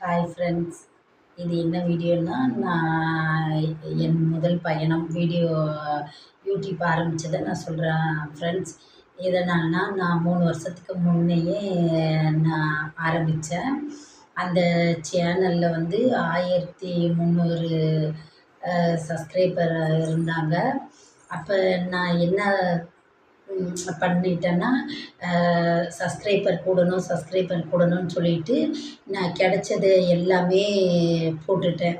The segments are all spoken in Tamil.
Hi friends. இது என்ன வீடியோன்னா, நான் என் முதல் பயணம் யூடியூப் ஆரம்பிச்சத நான் சொல்கிறேன் ஃப்ரெண்ட்ஸ். எதனாலனா, நான் 3 வருஷத்துக்கு முன்னையே நான் ஆரம்பித்தேன். அந்த சேனலில் வந்து 1300 சப்ஸ்கிரைபர் இருந்தாங்க. அப்போ நான் என்ன பண்ணிட்டேன்னா, சப்ஸ்கிரைபர் கூடணும்னு சொல்லிட்டு, நான் கிடைச்சது எல்லாமே போட்டுட்டேன்.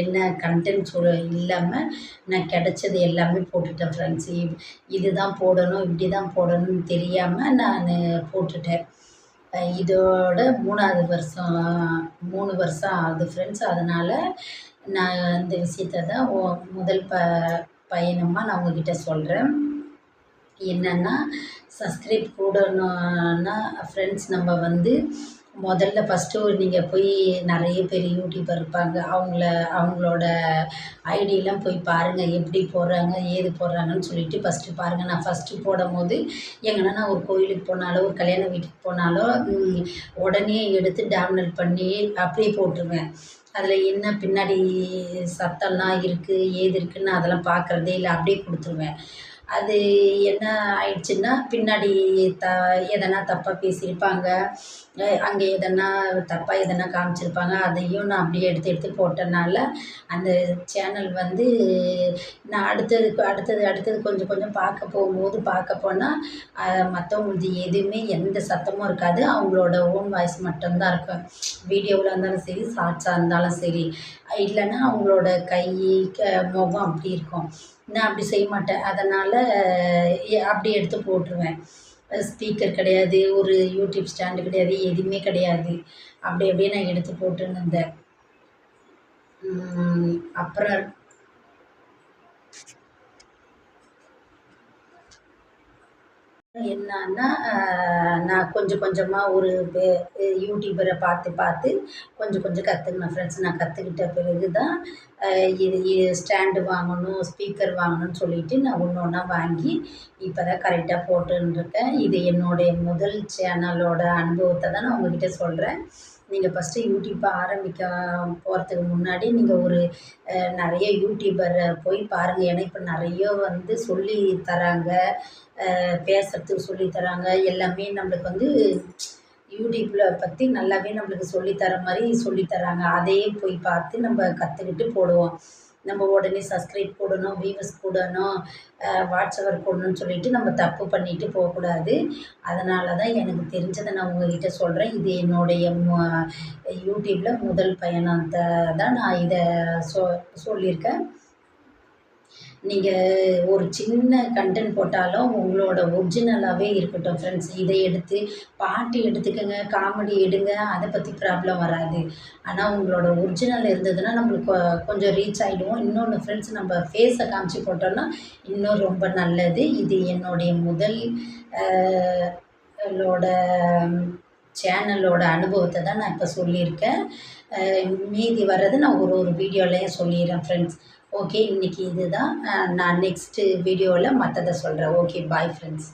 என்ன கன்டென்ட் இல்லாமல் நான் கிடைச்சது எல்லாமே போட்டுட்டேன் ஃப்ரெண்ட்ஸ். இதுதான் போடணும், இப்படி தான் போடணும்னு தெரியாமல் நான் போட்டுட்டேன். இதோட 3வது வருஷம் 3 வருஷம் ஆகுது ஃப்ரெண்ட்ஸ். அதனால் நான் இந்த விஷயத்த தான் முதல் பயணமாக நான் உங்ககிட்ட சொல்கிறேன். என்னென்னா, சப்ஸ்கிரைப் கூடணுன்னா ஃப்ரெண்ட்ஸ், நம்ம வந்து முதல்ல ஃபஸ்ட்டு நீங்கள் போய் நிறைய பேர் யூடியூபர் இருப்பாங்க. அவங்களோட ஐடியெலாம் போய் பாருங்கள். எப்படி போடுறாங்க, ஏது போடுறாங்கன்னு சொல்லிட்டு ஃபஸ்ட்டு பாருங்கள். நான் ஃபஸ்ட்டு போடும்போது எங்கன்னா நான் ஒரு கோயிலுக்கு போனாலோ, ஒரு கல்யாண வீட்டுக்கு போனாலோ உடனே எடுத்து டவுன்லோட் பண்ணி அப்படியே போட்டுருவேன். அதில் என்ன பின்னாடி சத்தம்லாம் இருக்குது, ஏது இருக்குதுன்னு அதெல்லாம் பார்க்குறதே இல்லை. அப்படியே கொடுத்துருவேன். அது என்ன ஆயிடுச்சுன்னா, பின்னாடி எதனா தப்பாக பேசியிருப்பாங்க. அங்கே எதனா காமிச்சிருப்பாங்க. அதையும் நான் அப்படியே எடுத்து போட்டனால, அந்த சேனல் வந்து நான் அடுத்தது கொஞ்சம் கொஞ்சம் பார்க்க போனால், மற்றவங்களுது எதுவுமே எந்த சத்தமும் இருக்காது. அவங்களோட ஓன் வாய்ஸ் மட்டும்தான் இருக்கும். வீடியோவில் இருந்தாலும் சரி, ஷார்ட்ஸாக இருந்தாலும் சரி. இல்லைன்னா அவங்களோட கை, முகம் அப்படி இருக்கும். நான் அப்படி செய்ய மாட்டேன். அதனால் அப்படி எடுத்து போட்டுருவேன். ஸ்பீக்கர் கிடையாது, ஒரு யூடியூப் ஸ்டாண்டு கிடையாது, எதுவுமே கிடையாது. அப்படியே நான் எடுத்து போட்டுன்னு இருந்தேன். அப்புறம் என்னன்னா, நான் கொஞ்சம் கொஞ்சமாக ஒரு யூடியூபரை பார்த்து கொஞ்சம் கொஞ்சம் கற்றுக்கினேன் ஃப்ரெண்ட்ஸ். நான் கற்றுக்கிட்ட பிறகு தான் இது ஸ்டாண்டு வாங்கணும், ஸ்பீக்கர் வாங்கணும்னு சொல்லிட்டு நான் ஒன்று ஒன்றா வாங்கி இப்போ தான் கரெக்டாக போட்டுன்ருக்கேன். இது என்னுடைய முதல் சேனலோட அனுபவத்தை தான் நான் உங்ககிட்ட சொல்கிறேன். நீங்கள் ஃபஸ்ட்டு யூடியூப்பை ஆரம்பிக்க போகிறதுக்கு முன்னாடி நீங்கள் ஒரு நிறைய யூடியூபரை போய் பாருங்கள். ஏன்னா இப்போ நிறைய வந்து சொல்லி தராங்க, பேசுகிறதுக்கு சொல்லி தராங்க. எல்லாமே நம்மளுக்கு வந்து யூடியூப்பில் பற்றி நல்லாவே நம்மளுக்கு சொல்லி தர மாதிரி சொல்லி தராங்க. அதையே போய் பார்த்து நம்ம கற்றுக்கிட்டு போடுவோம். நம்ம உடனே சப்ஸ்கிரைப் போடணும், வியூவர்ஸ் கூடணும், வாட்சவர் போடணும்னு சொல்லிட்டு நம்ம தப்பு பண்ணிட்டு போகக்கூடாது. அதனால தான் எனக்கு தெரிஞ்சதை நான் உங்ககிட்ட சொல்கிறேன். இது என்னுடைய யூடியூப்பில் முதல் பயணத்தை தான் நான் இதை சொல்லியிருக்கேன். நீங்கள் ஒரு சின்ன கன்டென்ட் போட்டாலும் உங்களோட ஒரிஜினலாகவே இருக்கட்டும் ஃப்ரெண்ட்ஸ். இதை எடுத்து பாட்டு எடுத்துக்கங்க, காமெடி எடுங்க, அதை பற்றி ப்ராப்ளம் வராது. ஆனால் உங்களோட ஒரிஜினல் இருந்ததுன்னா நம்மளுக்கு கொஞ்சம் ரீச் ஆகிடுவோம். இன்னொன்று ஃப்ரெண்ட்ஸ், நம்ம ஃபேஸை காமிச்சு போட்டோம்னா இன்னும் ரொம்ப நல்லது. இது என்னுடைய முதல் சேனலோட அனுபவத்தை தான் நான் இப்போ சொல்லியிருக்கேன். மீதி வர்றது நான் ஒரு வீடியோலையும் சொல்லிடுறேன் ஃப்ரெண்ட்ஸ். ஓகே, இன்றைக்கி இதுதான். நான் நெக்ஸ்ட்டு வீடியோவில் மற்றதை சொல்கிறேன். Okay, bye friends.